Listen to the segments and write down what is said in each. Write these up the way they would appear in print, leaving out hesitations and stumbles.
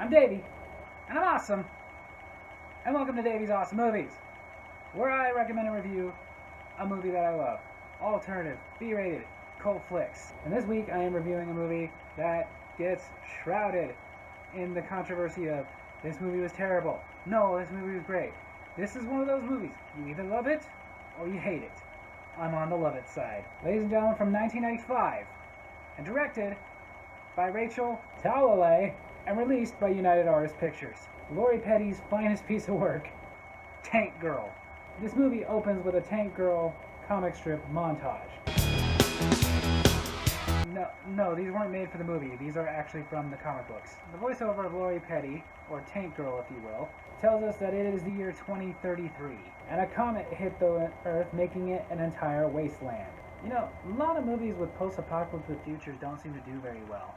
I'm Davy, and I'm awesome, and welcome to Davy's Awesome Movies, where I recommend and review a movie that I love. Alternative, B-rated, cult flicks. And this week I am reviewing a movie that gets shrouded in the controversy of, this movie was terrible, no, this movie was great. This is one of those movies, you either love it, or you hate it. I'm on the love it side. Ladies and gentlemen, from 1995, and directed by Rachel Talalay, and released by United Artists Pictures. Lori Petty's finest piece of work, Tank Girl. This movie opens with a Tank Girl comic strip montage. No, these weren't made for the movie. These are actually from the comic books. The voiceover of Lori Petty, or Tank Girl if you will, tells us that it is the year 2033, and a comet hit the Earth, making it an entire wasteland. You know, a lot of movies with post-apocalyptic futures don't seem to do very well.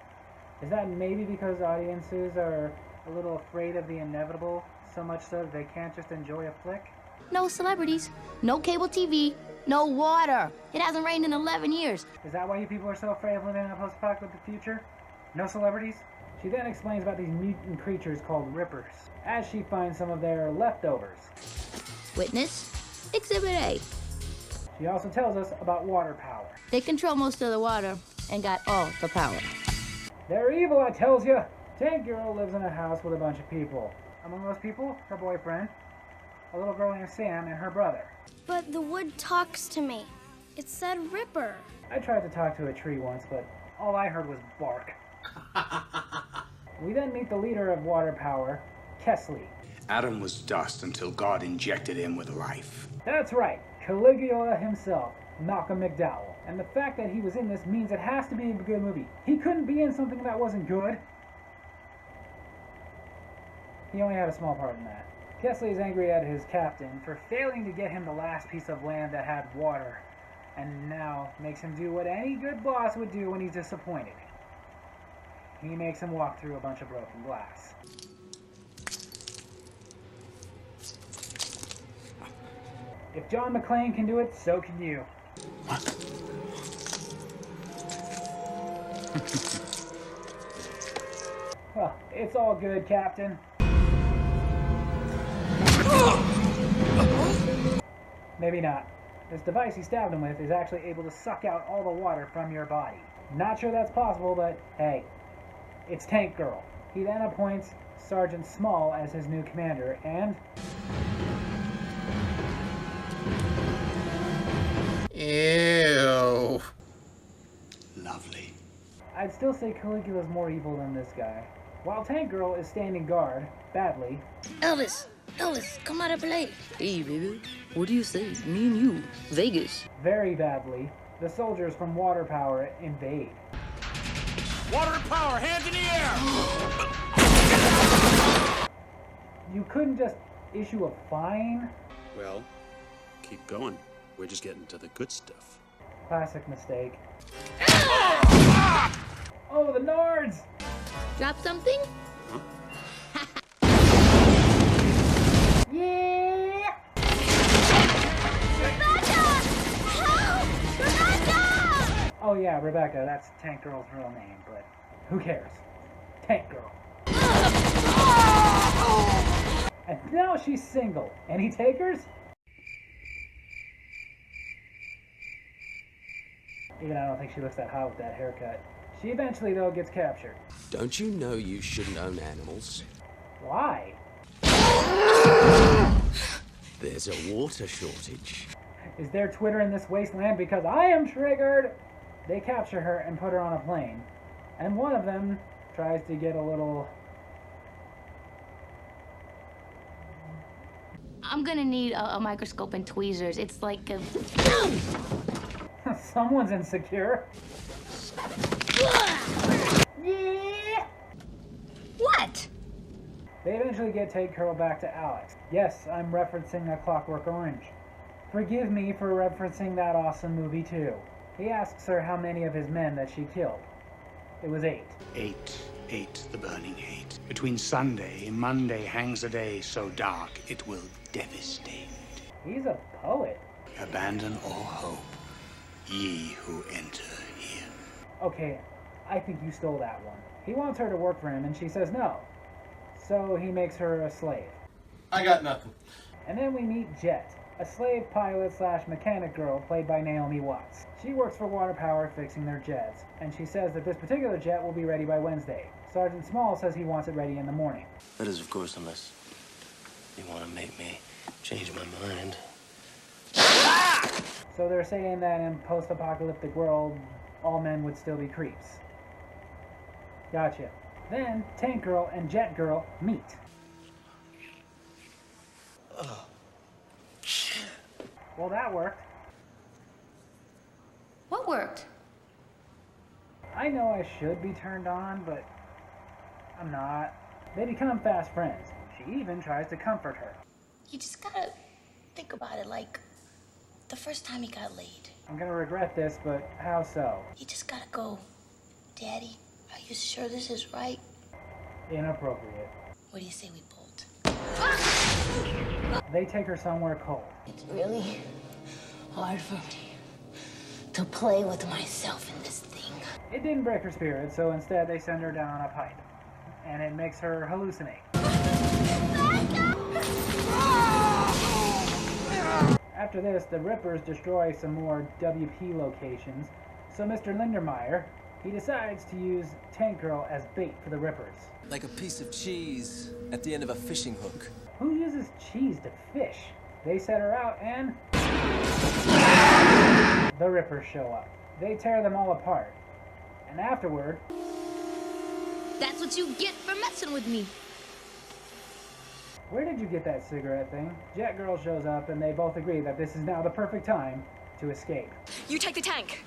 Is that maybe because audiences are a little afraid of the inevitable, so much so that they can't just enjoy a flick? No celebrities, no cable TV, no water. It hasn't rained in 11 years. Is that why you people are so afraid of living in a post-apocalyptic future? No celebrities? She then explains about these mutant creatures called Rippers, as she finds some of their leftovers. Witness, Exhibit A. She also tells us about water power. They control most of the water and got all the power. They're evil, I tells ya! Tank Girl lives in a house with a bunch of people. Among those people, her boyfriend, a little girl named Sam, and her brother. But the wood talks to me. It said Ripper. I tried to talk to a tree once, but all I heard was bark. We then meet the leader of water power, Kesley. Adam was dust until God injected him with life. That's right, Caligula himself, Malcolm McDowell. And the fact that he was in this means it has to be a good movie. He couldn't be in something that wasn't good. He only had a small part in that. Kesley is angry at his captain for failing to get him the last piece of land that had water, and now makes him do what any good boss would do when he's disappointed. He makes him walk through a bunch of broken glass. If John McClane can do it, so can you. What? Well, it's all good, Captain. Maybe not. This device he stabbed him with is actually able to suck out all the water from your body. Not sure that's possible, but hey, it's Tank Girl. He then appoints Sergeant Small as his new commander, and... Ew. Lovely. I'd still say Caligula's more evil than this guy. While Tank Girl is standing guard, badly... Elvis, come out and play. Hey, baby, what do you say? Me and you, Vegas. Very badly, the soldiers from Water Power invade. Water and power, hands in the air! You couldn't just issue a fine? Well, keep going. We're just getting to the good stuff. Classic mistake. Oh, the Nards! Drop something? Yeah! Rebecca! Help! Rebecca! Oh yeah, Rebecca, that's Tank Girl's real name, but who cares? Tank Girl. And now she's single. Any takers? Even I don't think she looks that hot with that haircut. She eventually, though, gets captured. Don't you know you shouldn't own animals? Why? There's a water shortage. Is there Twitter in this wasteland? Because I am triggered! They capture her and put her on a plane. And one of them tries to get a little... I'm gonna need a microscope and tweezers. It's like a... Someone's insecure. Yeah! What? They eventually get Tank Girl back to Alex. Yes, I'm referencing A Clockwork Orange. Forgive me for referencing that awesome movie too. He asks her how many of his men that she killed. It was 8. 8, the burning 8. Between Sunday and Monday hangs a day so dark it will devastate. He's a poet. Abandon all hope, ye who enter here. Okay, I think you stole that one. He wants her to work for him and she says no. so he makes her a slave. I got nothing. And then we meet Jet, a slave pilot slash mechanic girl played by Naomi Watts. She works for Water Power fixing their jets, and she says that this particular jet will be ready by Wednesday. Sergeant Small says he wants it ready in the morning. That is, of course, unless you want to make me change my mind. So they're saying that in post-apocalyptic world, all men would still be creeps. Gotcha. Then Tank Girl and Jet Girl meet. Oh. Well, that worked. What worked? I know I should be turned on, but I'm not. They become fast friends. She even tries to comfort her. You just gotta think about it like the first time you got laid. I'm gonna regret this, but how so? You just gotta go, Daddy, are you sure this is right? Inappropriate. What do you say we bolt? They take her somewhere cold. It's really hard for me to play with myself in this thing. It didn't break her spirit, so instead they send her down a pipe. And it makes her hallucinate. After this, the Rippers destroy some more WP locations, so Mr. Lindermeyer, he decides to use Tank Girl as bait for the Rippers. Like a piece of cheese at the end of a fishing hook. Who uses cheese to fish? They set her out and the Rippers show up. They tear them all apart. And afterward, That's what you get for messing with me. where did you get that cigarette thing? Jet Girl shows up and they both agree that this is now the perfect time to escape. You take the tank.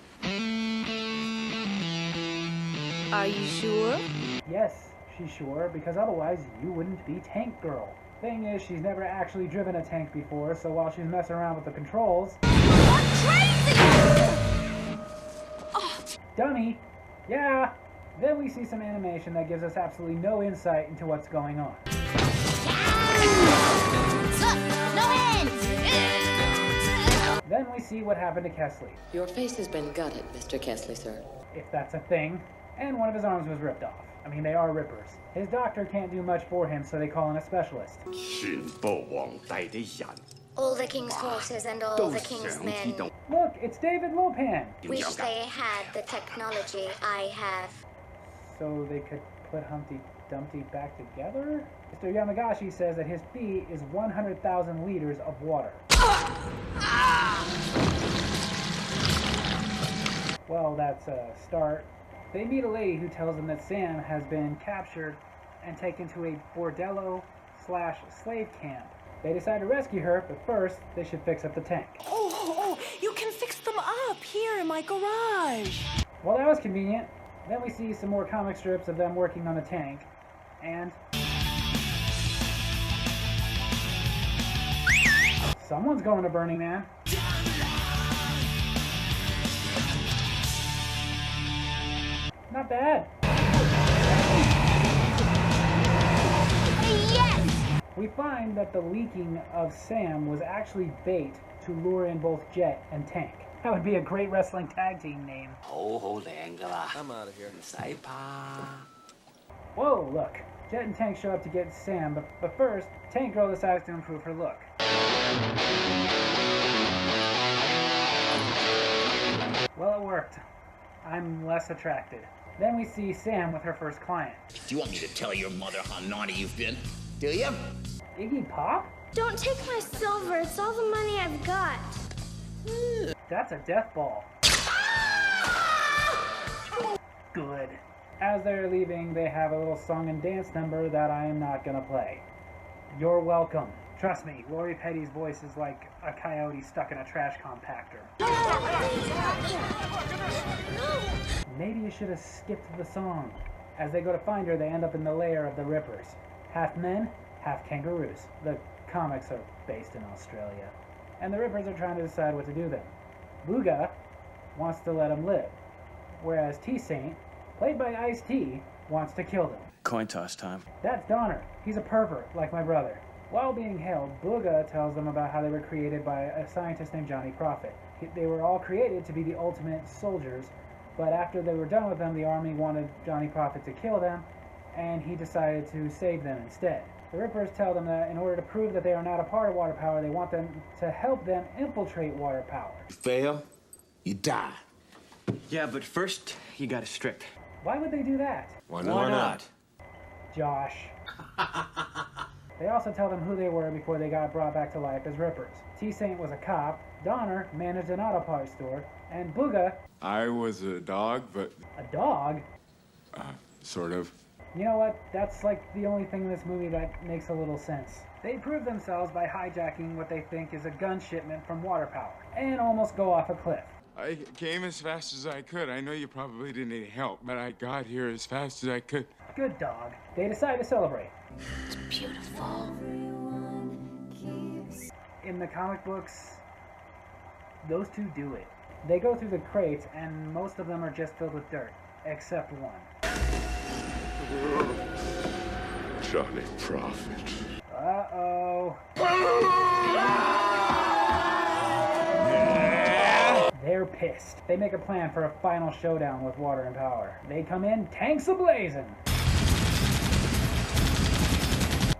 Are you sure? Yes, she's sure, because otherwise you wouldn't be Tank Girl. Thing is, she's never actually driven a tank before, so while she's messing around with the controls... Crazy! Dummy! Yeah! Then we see some animation that gives us absolutely no insight into what's going on. No hands! Then we see what happened to Kesley, Your face has been gutted, Mr. Kesley, sir. if that's a thing, and one of his arms was ripped off. I mean, they are rippers. His doctor can't do much for him, so they call in a specialist. All the king's horses and all the king's men. Look, it's David Lopan! Wish they had the technology I have. So they could put Humpty Dumpty back together? Mr. Yamagashi says that his fee is 100,000 liters of water. Well, that's a start. They meet a lady who tells them that Sam has been captured and taken to a bordello/slave camp. They decide to rescue her, but first, they should fix up the tank. Oh, you can fix them up here in my garage. Well, that was convenient. Then we see some more comic strips of them working on the tank, and... someone's going to Burning Man. Not bad. Yes! We find that the leaking of Sam was actually bait to lure in both Jet and Tank. That would be a great wrestling tag team name. I'm out of here. Whoa, look. Jet and Tank show up to get Sam, but first, Tank Girl decides to improve her look. Well, it worked. I'm less attracted. Then we see Sam with her first client. Do you want me to tell your mother how naughty you've been? Do you? Iggy Pop? Don't take my silver. It's all the money I've got. That's a death ball. Good. As they're leaving, they have a little song and dance number that I am not gonna play. You're welcome. Trust me, Lori Petty's voice is like a coyote stuck in a trash compactor. Maybe you should have skipped the song. As they go to find her, they end up in the lair of the Rippers. Half men, half kangaroos. The comics are based in Australia. And the Rippers are trying to decide what to do then. Booga wants to let them live, whereas T-Saint, played by Ice-T, wants to kill them. Coin toss time. That's Donner. He's a pervert, like my brother. While being held, Booga tells them about how they were created by a scientist named Johnny Prophet. They were all created to be the ultimate soldiers, but after they were done with them, the army wanted Johnny Prophet to kill them, and he decided to save them instead. The Rippers tell them that in order to prove that they are not a part of water power, they want them to help them infiltrate water power. You fail, you die. Yeah, but first, you gotta strip. Why would they do that? Why not? Josh. They also tell them who they were before they got brought back to life as Rippers. T-Saint was a cop, Donner managed an auto parts store, and Booga... I was a dog, but... A dog? Sort of. You know what? That's like the only thing in this movie that makes a little sense. They prove themselves by hijacking what they think is a gun shipment from water power, and almost go off a cliff. I came as fast as I could. I know you probably didn't need help, but I got here as fast as I could. Good dog. They decide to celebrate. It's beautiful. In the comic books, those two do it. They go through the crates, and most of them are just filled with dirt, except one. Johnny Prophet. Uh-oh. They're pissed. They make a plan for a final showdown with water and power. They come in, tanks a-blazing.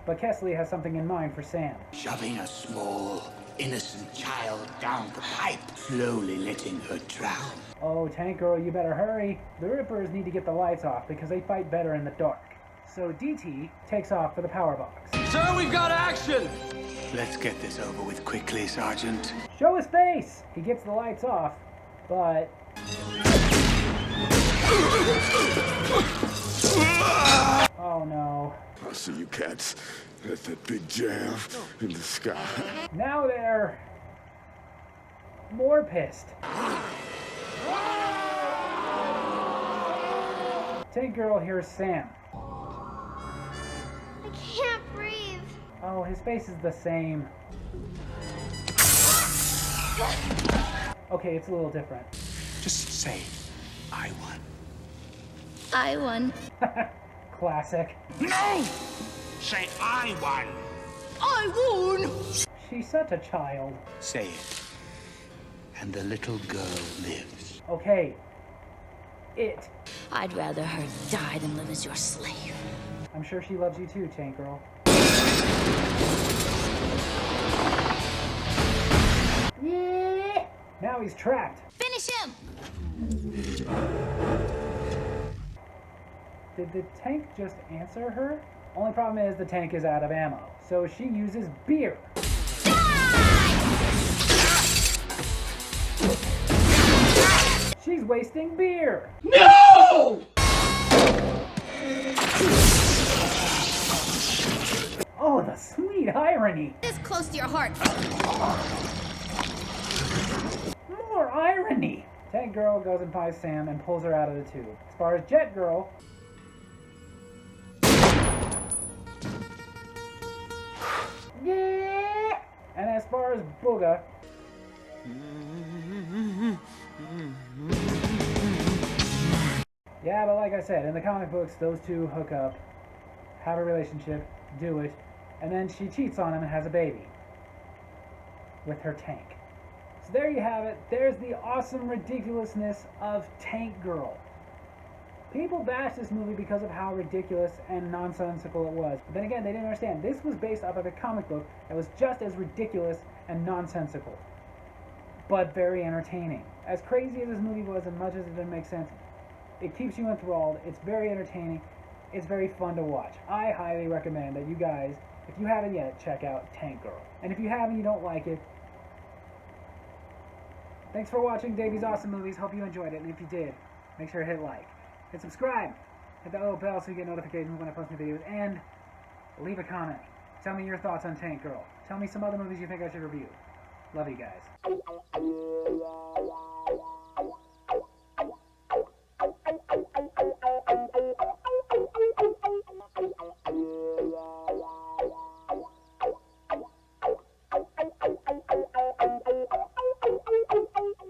But Kesley has something in mind for Sam. Shoving a small, innocent child down the pipe, slowly letting her drown. Oh, Tank Girl, you better hurry. The Rippers need to get the lights off because they fight better in the dark. So DT takes off for the power box. Sir, we've got action! Let's get this over with quickly, Sergeant. Show his face! He gets the lights off, but... Oh no. I'll see you cats at that big jam in the sky. Now they're... more pissed. Tank Girl hears Sam. I can't breathe. Oh, his face is the same. Okay, it's a little different. Just say, I won. I won. Classic. No! Say, I won. I won! She's such a child. Say it. And the little girl lives. Okay. It. I'd rather her die than live as your slave. I'm sure she loves you too, Tank Girl. Yeah. Now he's trapped. Finish him! Did the tank just answer her? Only problem is the tank is out of ammo, so she uses beer. She's wasting beer. No! Oh, the sweet irony. This close to your heart. More irony. Tank Girl goes and finds Sam and pulls her out of the tube. As far as Jet Girl... Yeah! And as far as Booga... Yeah, but like I said, in the comic books, those two hook up, have a relationship, do it, and then she cheats on him and has a baby. With her tank. So there you have it. There's the awesome ridiculousness of Tank Girl. People bash this movie because of how ridiculous and nonsensical it was. But then again, they didn't understand. This was based off of a comic book that was just as ridiculous and nonsensical, but very entertaining. As crazy as this movie was and much as it didn't make sense, it keeps you enthralled. It's very entertaining. It's very fun to watch. I highly recommend that you guys, if you haven't yet, check out Tank Girl. And if you have and you don't like it, thanks for watching Davy's Awesome Movies. Hope you enjoyed it. And if you did, make sure to hit like. Hit subscribe. Hit that little bell so you get notifications when I post new videos. And leave a comment. Tell me your thoughts on Tank Girl. Tell me some other movies you think I should review. Love you guys.